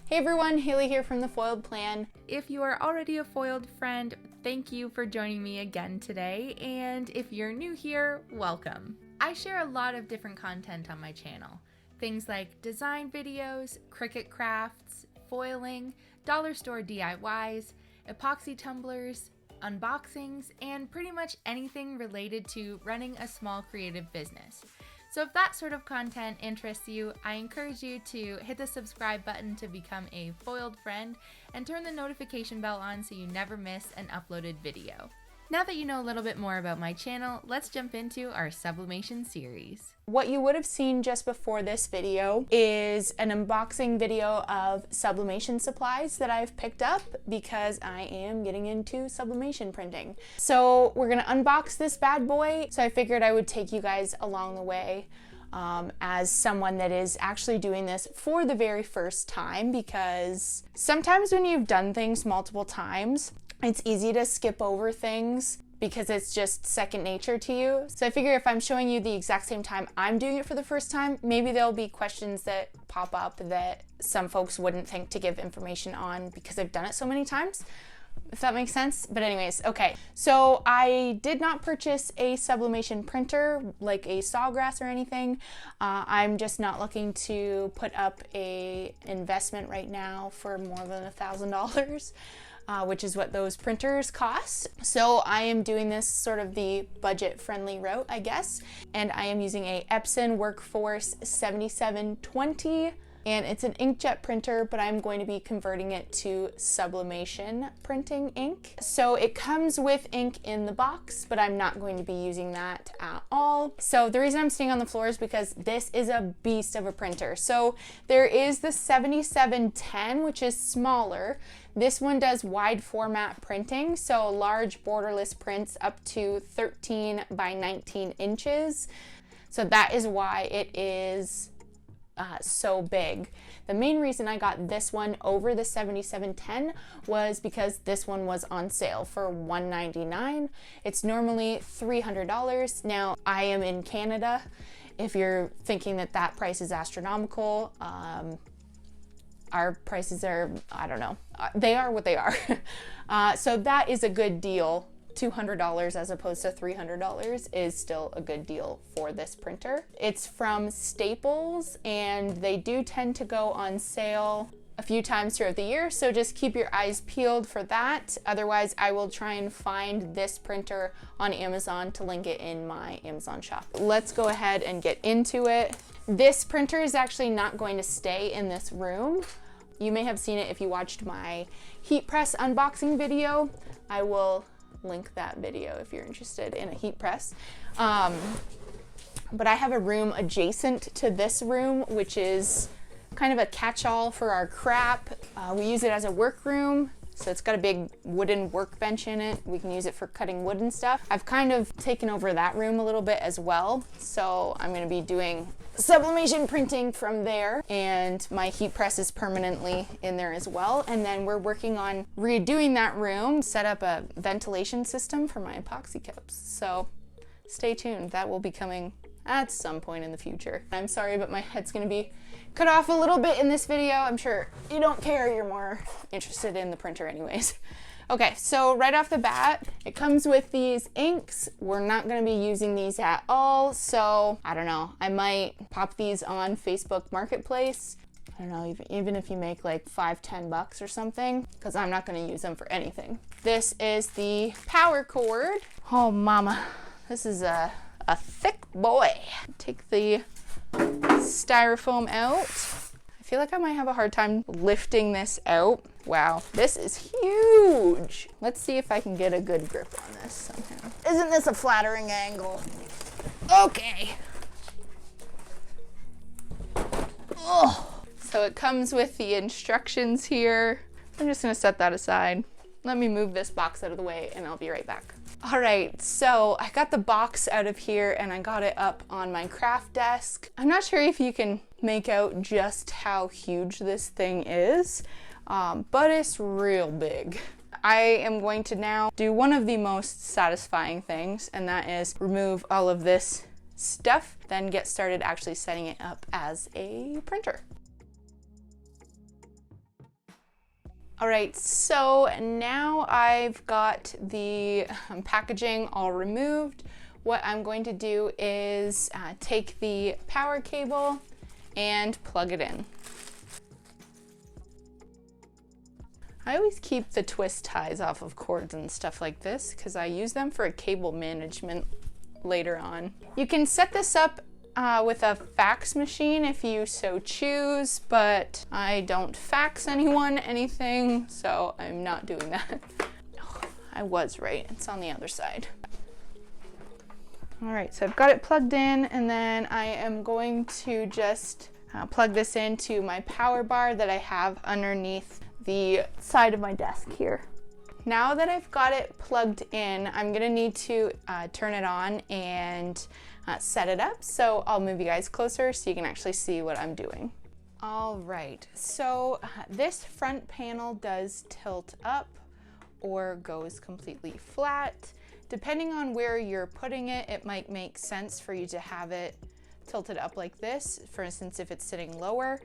Hey everyone, Haley here from The Foiled Plan. If you are already a foiled friend, thank you for joining me again today, and if you're new here, welcome. I share a lot of different content on my channel. Things like design videos, Cricut crafts, foiling, dollar store DIYs, epoxy tumblers, unboxings, and pretty much anything related to running a small creative business. So if that sort of content interests you, I encourage you to hit the subscribe button to become a foiled friend and turn the notification bell on so you never miss an uploaded video. Now that you know a little bit more about my channel, let's jump into our sublimation series. What you would have seen just before this video is an unboxing video of sublimation supplies that I've picked up because I am getting into sublimation printing. So we're gonna unbox this bad boy. So I figured I would take you guys along the way as someone that is actually doing this for the very first time, because sometimes when you've done things multiple times, it's easy to skip over things because it's just second nature to you. So I figure if I'm showing you the exact same time I'm doing it for the first time, maybe there'll be questions that pop up that some folks wouldn't think to give information on because I've done it so many times, if that makes sense. But anyways, okay. So I did not purchase a sublimation printer like a Sawgrass or anything. I'm just not looking to put up a investment right now for more than $1,000. Which is what those printers cost. So I am doing this sort of the budget-friendly route, I guess. And I am using a EPSON Workforce 7720. And it's an inkjet printer, but I'm going to be converting it to sublimation printing ink. So it comes with ink in the box, but I'm not going to be using that at all. So the reason I'm staying on the floor is because this is a beast of a printer. So there is the 7710, which is smaller. This one does wide format printing, so large borderless prints up to 13 by 19 inches. So that is why it is so big. The main reason I got this one over the 7710 was because this one was on sale for $199. It's normally $300. Now I am in Canada. If you're thinking that that price is astronomical, our prices are, I don't know, they are what they are. So that is a good deal. $200 as opposed to $300 is still a good deal for this printer. It's from Staples and they do tend to go on sale a few times throughout the year, so just keep your eyes peeled for that. Otherwise, I will try and find this printer on Amazon to link it in my Amazon shop. Let's go ahead and get into it. This printer is actually not going to stay in this room. You may have seen it if you watched my heat press unboxing video. I will link that video if you're interested in a heat press. But I have a room adjacent to this room, which is kind of a catch-all for our crap. We use it as a workroom. So it's got a big wooden workbench in it. We can use it for cutting wood and stuff. I've kind of taken over that room a little bit as well. So I'm gonna be doing sublimation printing from there, and my heat press is permanently in there as well. And then we're working on redoing that room, set up a ventilation system for my epoxy cups. So stay tuned, that will be coming at some point in the future. I'm sorry, but my head's gonna be cut off a little bit in this video. I'm sure you don't care, you're more interested in the printer anyways. Okay, so right off the bat, it comes with these inks. We're not gonna be using these at all, so I don't know, I might pop these on Facebook Marketplace. I don't know, even if you make like $5–10 bucks or something, because I'm not gonna use them for anything. This is the power cord. Oh mama, this is a thick boy. Take the styrofoam out. I feel like I might have a hard time lifting this out. Wow, this is huge. Let's see if I can get a good grip on this somehow. Isn't this a flattering angle? Okay. Oh. So it comes with the instructions here. I'm just gonna set that aside. Let me move this box out of the way and I'll be right back. All right, so I got the box out of here and I got it up on my craft desk. I'm not sure if you can make out just how huge this thing is, but it's real big. I am going to now do one of the most satisfying things, and that is remove all of this stuff, then get started actually setting it up as a printer. All right, so now I've got the packaging all removed. What I'm going to do is take the power cable and plug it in. I always keep the twist ties off of cords and stuff like this because I use them for cable management later on. You can set this up with a fax machine if you so choose, but I don't fax anyone anything, so I'm not doing that. Oh, I was right, it's on the other side. All right, so I've got it plugged in, and then I am going to just plug this into my power bar that I have underneath the side of my desk here. Now that I've got it plugged in, I'm gonna need to turn it on and set it up. So I'll move you guys closer so you can actually see what I'm doing. All right, so this front panel does tilt up or goes completely flat. Depending on where you're putting it, it might make sense for you to have it tilted up like this. For instance, if it's sitting lower.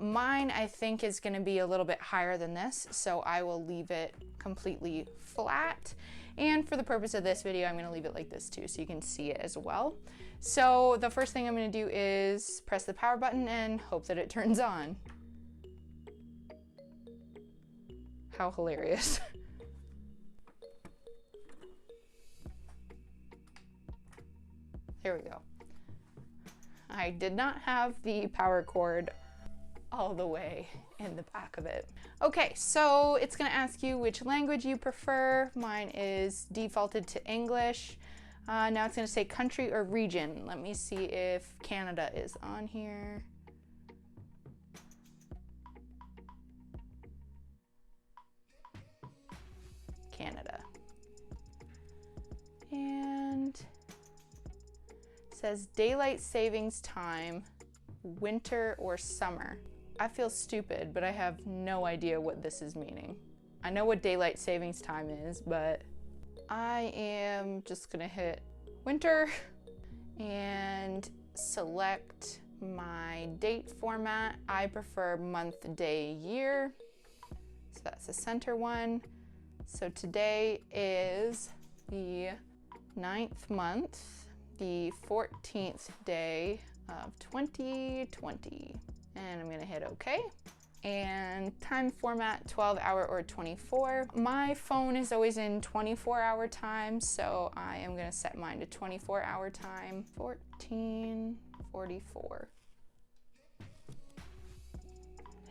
Mine, I think, is gonna be a little bit higher than this, so I will leave it completely flat. And for the purpose of this video, I'm gonna leave it like this too, so you can see it as well. So the first thing I'm gonna do is press the power button and hope that it turns on. How hilarious. There we go. I did not have the power cord all the way in the back of it. Okay, so it's gonna ask you which language you prefer. Mine is defaulted to English. Now it's gonna say country or region. Let me see if Canada is on here. Canada. And it says daylight savings time, winter or summer. I feel stupid, but I have no idea what this is meaning. I know what daylight savings time is, but I am just gonna hit winter and select my date format. I prefer month, day, year. So that's the center one. So today is the 9th month, the 14th day of 2020. And I'm gonna hit OK. And time format, 12-hour or 24. My phone is always in 24-hour time, so I am gonna set mine to 24-hour time, 14:44.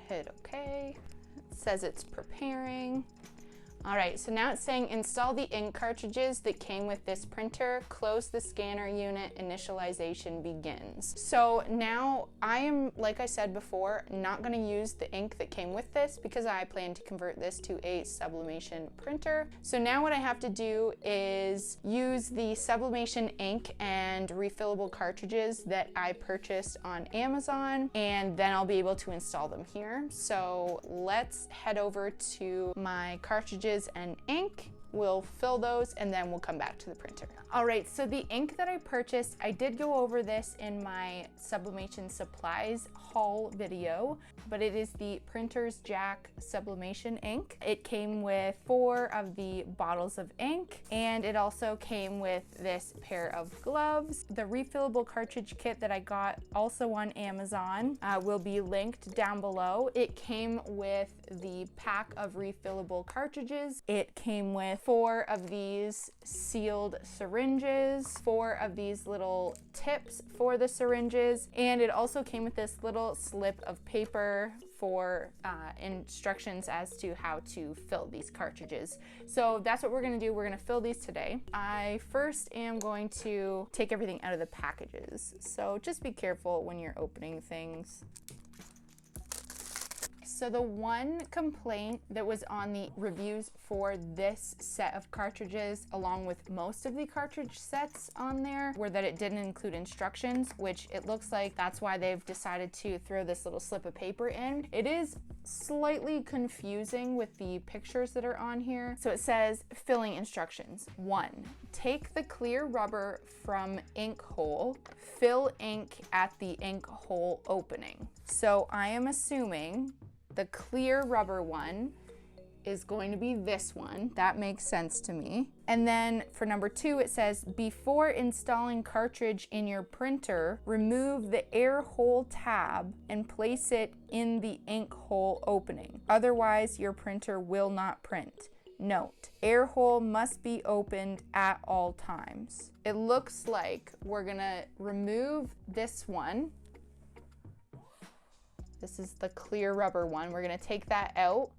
Hit OK. It says it's preparing. All right, so now it's saying install the ink cartridges that came with this printer, close the scanner unit, initialization begins. So now I am, like I said before, not gonna use the ink that came with this because I plan to convert this to a sublimation printer. So now what I have to do is use the sublimation ink and refillable cartridges that I purchased on Amazon, and then I'll be able to install them here. So let's head over to my cartridges and ink. We'll fill those and then we'll come back to the printer. All right, so the ink that I purchased, I did go over this in my sublimation supplies haul video, but it is the Printer's Jack sublimation ink. It came with 4 of the bottles of ink, and it also came with this pair of gloves. The refillable cartridge kit that I got also on Amazon will be linked down below. It came with the pack of refillable cartridges. It came with 4 of these sealed syringes, 4 of these little tips for the syringes, and it also came with this little slip of paper for instructions as to how to fill these cartridges. So that's what we're gonna do. We're gonna fill these today. I first am going to take everything out of the packages. So just be careful when you're opening things. So the one complaint that was on the reviews for this set of cartridges, along with most of the cartridge sets on there, were that it didn't include instructions, which it looks like that's why they've decided to throw this little slip of paper in. It is slightly confusing with the pictures that are on here. So it says filling instructions. 1, take the clear rubber from ink hole, fill ink at the ink hole opening. So I am assuming the clear rubber one is going to be this one. That makes sense to me. And then for number 2, it says, before installing cartridge in your printer, remove the air hole tab and place it in the ink hole opening. Otherwise, your printer will not print. Note, air hole must be opened at all times. It looks like we're gonna remove this one. This is the clear rubber one. We're gonna take that out,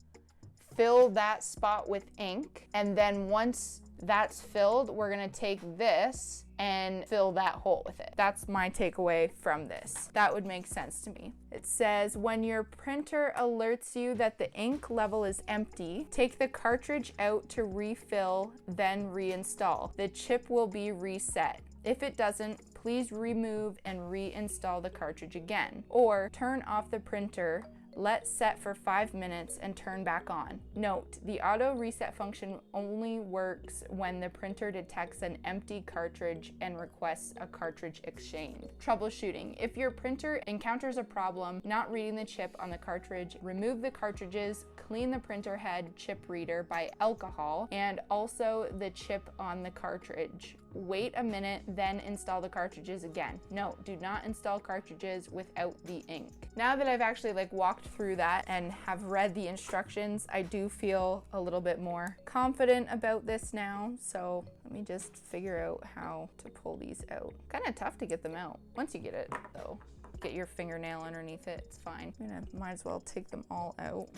fill that spot with ink, and then once that's filled, we're gonna take this and fill that hole with it. That's my takeaway from this. That would make sense to me. It says, when your printer alerts you that the ink level is empty, take the cartridge out to refill, then reinstall. The chip will be reset. If it doesn't, please remove and reinstall the cartridge again, or turn off the printer, let set for 5 minutes and turn back on. Note, the auto reset function only works when the printer detects an empty cartridge and requests a cartridge exchange. Troubleshooting. If your printer encounters a problem not reading the chip on the cartridge, remove the cartridges, clean the printer head chip reader by alcohol, and also the chip on the cartridge. Wait a minute, then install the cartridges again. No, do not install cartridges without the ink. Now that I've actually walked through that and have read the instructions, I do feel a little bit more confident about this now. So let me just figure out how to pull these out. Kind of tough to get them out. Once you get it though, get your fingernail underneath it, it's fine. Might as well take them all out.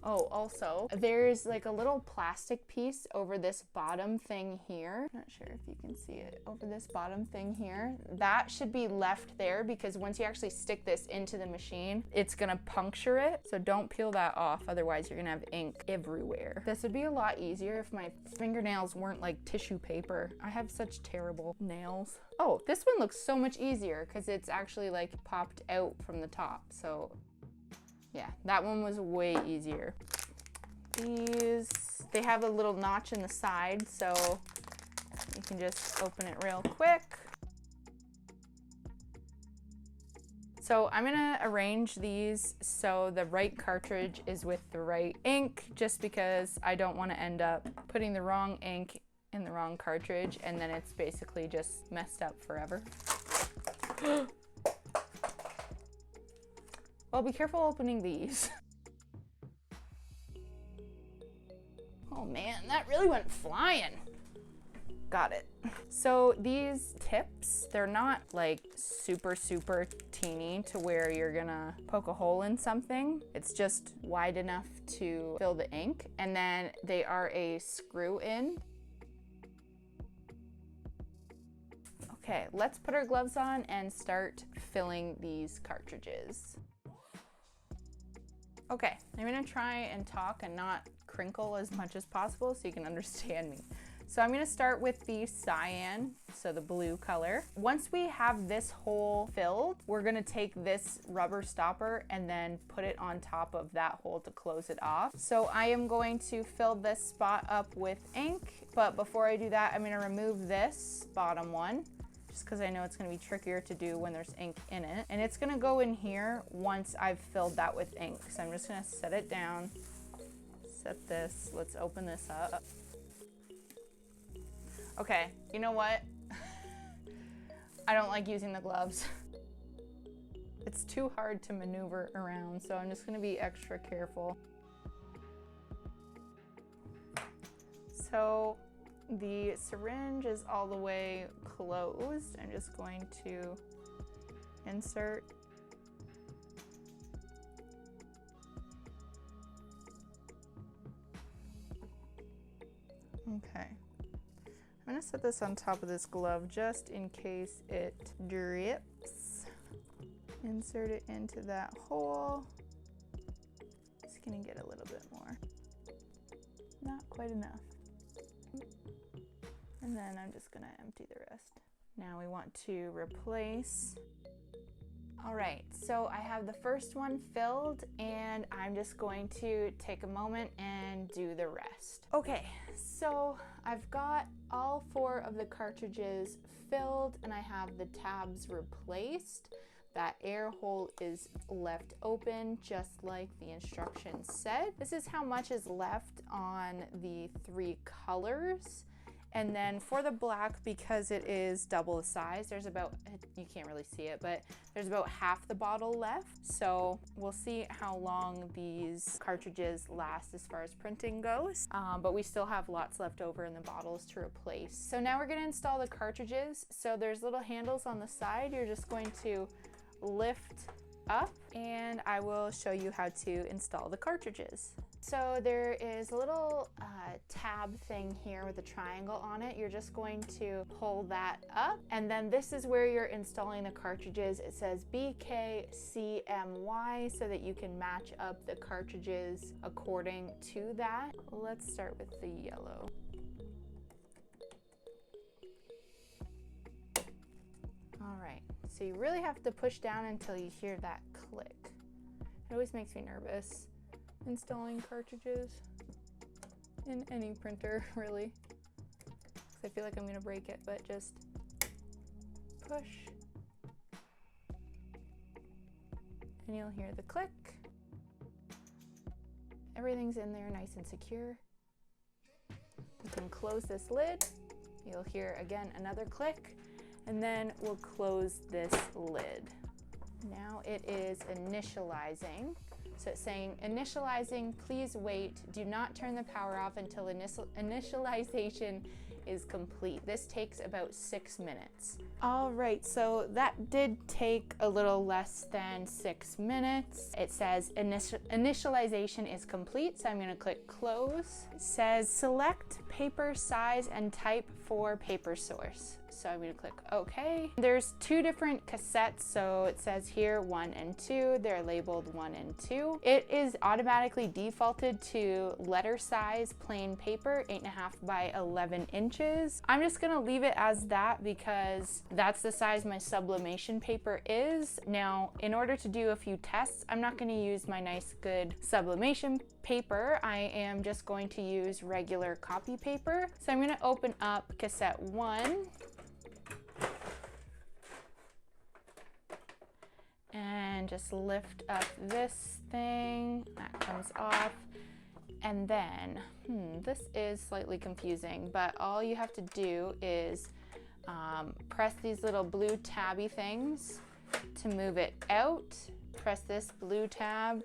Oh, also, there's a little plastic piece over this bottom thing here. Not sure if you can see it. Over this bottom thing here. That should be left there because once you actually stick this into the machine, it's gonna puncture it. So don't peel that off, otherwise you're gonna have ink everywhere. This would be a lot easier if my fingernails weren't like tissue paper. I have such terrible nails. Oh, this one looks so much easier because it's actually popped out from the top. So yeah, that one was way easier. These, they have a little notch in the side, so you can just open it real quick. So I'm gonna arrange these so the right cartridge is with the right ink, just because I don't wanna end up putting the wrong ink in the wrong cartridge and then it's basically just messed up forever. Well, be careful opening these. Oh man, that really went flying. Got it. So these tips, they're not super teeny to where you're gonna poke a hole in something. It's just wide enough to fill the ink. And then they are a screw in. Okay, let's put our gloves on and start filling these cartridges. Okay, I'm gonna try and talk and not crinkle as much as possible so you can understand me. So I'm gonna start with the cyan, so the blue color. Once we have this hole filled, we're gonna take this rubber stopper and then put it on top of that hole to close it off. So I am going to fill this spot up with ink, but before I do that, I'm gonna remove this bottom one, just because I know it's gonna be trickier to do when there's ink in it. And it's gonna go in here once I've filled that with ink. So I'm just gonna set it down, set this, let's open this up. Okay, you know what? I don't like using the gloves. It's too hard to maneuver around, so I'm just gonna be extra careful. So the syringe is all the way closed. I'm just going to insert. Okay. I'm gonna set this on top of this glove just in case it drips. Insert it into that hole. Just gonna get a little bit more. Not quite enough. And then I'm just gonna empty the rest. Now we want to replace. All right, so I have the first one filled and I'm just going to take a moment and do the rest. Okay, so I've got all 4 of the cartridges filled and I have the tabs replaced. That air hole is left open just like the instructions said. This is how much is left on the 3 colors. And then for the black, because it is double the size, there's about, you can't really see it, but there's about half the bottle left. So we'll see how long these cartridges last as far as printing goes. But we still have lots left over in the bottles to replace. So now we're gonna install the cartridges. So there's little handles on the side. You're just going to lift up and I will show you how to install the cartridges. So there is a little tab thing here with a triangle on it. You're just going to pull that up and then this is where you're installing the cartridges. It says BKCMY so that you can match up the cartridges according to that. Let's start with the yellow. All right, so you really have to push down until you hear that click. It always makes me nervous installing cartridges in any printer, really. I feel like I'm gonna break it, but just push. And you'll hear the click. Everything's in there nice and secure. You can close this lid. You'll hear again another click. And then we'll close this lid. Now it is initializing. So it's saying, initializing, please wait. Do not turn the power off until initialization is complete. This takes about 6 minutes. All right, so that did take a little less than 6 minutes. It says initialization is complete, so I'm gonna click close. It says select paper size and type for paper source. So I'm gonna click OK. There's 2 different cassettes, so it says here 1 and 2. They're labeled 1 and 2. It is automatically defaulted to letter size plain paper, 8.5 by 11 inches. I'm just gonna leave it as that because that's the size my sublimation paper is. Now, in order to do a few tests, I'm not gonna use my nice good sublimation paper. I am just going to use regular copy paper. So I'm gonna open up cassette 1. And just lift up this thing, that comes off. And then, this is slightly confusing, but all you have to do is press these little blue tabby things to move it out. Press this blue tab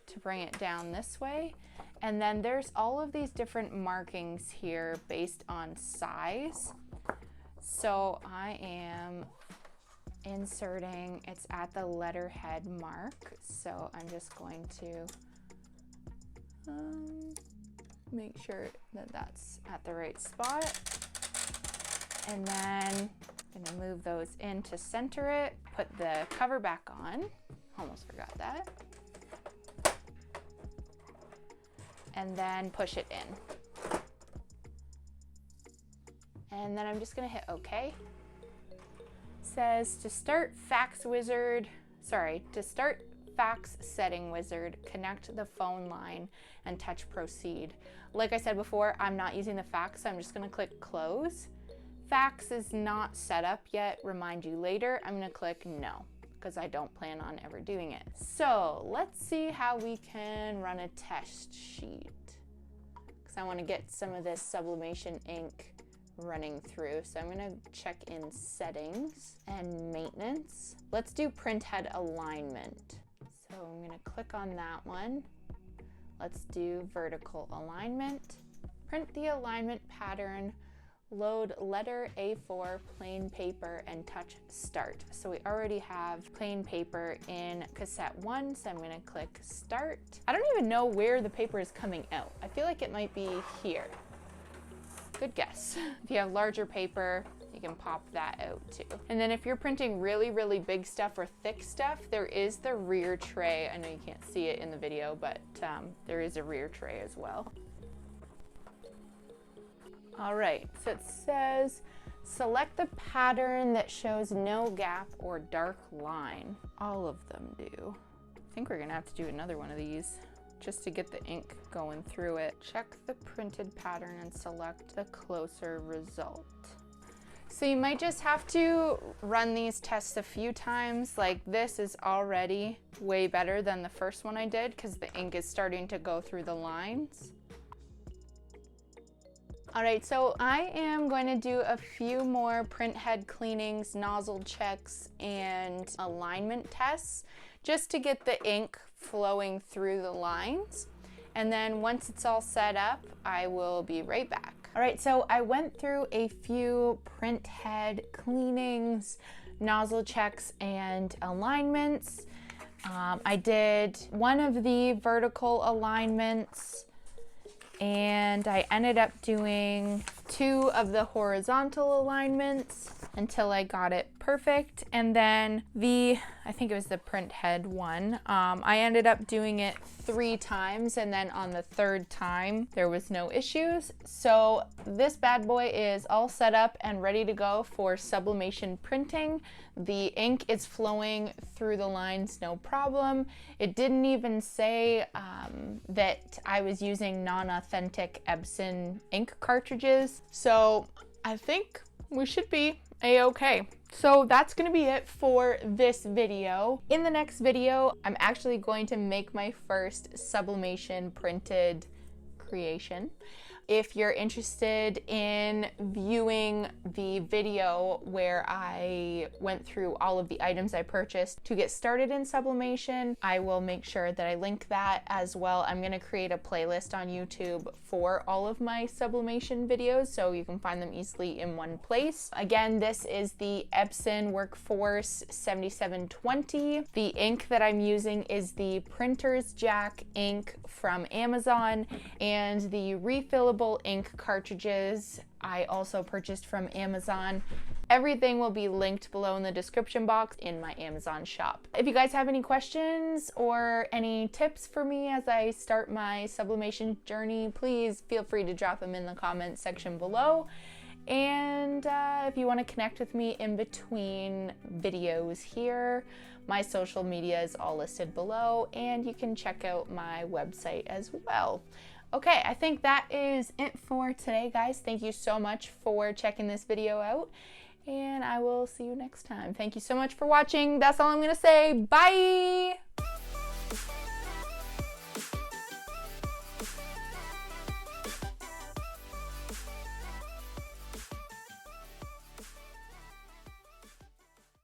to bring it down this way. And then there's all of these different markings here based on size. So I am inserting, it's at the letterhead mark. So I'm just going to make sure that that's at the right spot. And then I'm gonna move those in to center it, put the cover back on. Almost forgot that. And then push it in. And then I'm just gonna hit OK. Says to start fax setting wizard, connect the phone line and touch proceed. Like I said before, I'm not using the fax, so I'm just gonna click close. Fax is not set up yet, remind you later. I'm gonna click no, because I don't plan on ever doing it. So let's see how we can run a test sheet, because I wanna get some of this sublimation ink running through. So I'm gonna check in settings and maintenance. Let's do print head alignment. So I'm gonna click on that one. Let's do vertical alignment. Print the alignment pattern, load letter A4 plain paper and touch start. So we already have plain paper in cassette 1, so I'm gonna click start. I don't even know where the paper is coming out. I feel like it might be here. Good guess. If you have larger paper, you can pop that out too. And then if you're printing really, really big stuff or thick stuff, there is the rear tray. I know you can't see it in the video, but there is a rear tray as well. All right, so it says, select the pattern that shows no gap or dark line. All of them do. I think we're gonna have to do another one of these just to get the ink going through it. Check the printed pattern and select the closer result. So you might just have to run these tests a few times. Like this is already way better than the first one I did because the ink is starting to go through the lines. All right, so I am going to do a few more print head cleanings, nozzle checks, and alignment tests just to get the ink flowing through the lines. And then once it's all set up, I will be right back. All right, so I went through a few print head cleanings, nozzle checks, and alignments. I did one of the vertical alignments, and I ended up doing 2 of the horizontal alignments until I got it perfect. And then I think it was the print head one, I ended up doing it 3 times, and then on the 3rd time there was no issues. So this bad boy is all set up and ready to go for sublimation printing. The ink is flowing through the lines no problem. It didn't even say that I was using non-authentic EPSON ink cartridges. So I think we should be a-okay. So that's gonna be it for this video. In the next video, I'm actually going to make my first sublimation printed creation. If you're interested in viewing the video where I went through all of the items I purchased to get started in sublimation, I will make sure that I link that as well. I'm going to create a playlist on YouTube for all of my sublimation videos so you can find them easily in one place. Again, this is the EPSON Workforce 7720. The ink that I'm using is the Printer's Jack ink from Amazon, and the refillable ink cartridges I also purchased from Amazon. Everything will be linked below in the description box in my Amazon shop. If you guys have any questions or any tips for me as I start my sublimation journey, please feel free to drop them in the comments section below. And if you want to connect with me in between videos here, my social media is all listed below, and you can check out my website as well. Okay, I think that is it for today, guys. Thank you so much for checking this video out, and I will see you next time. Thank you so much for watching. That's all I'm going to say. Bye!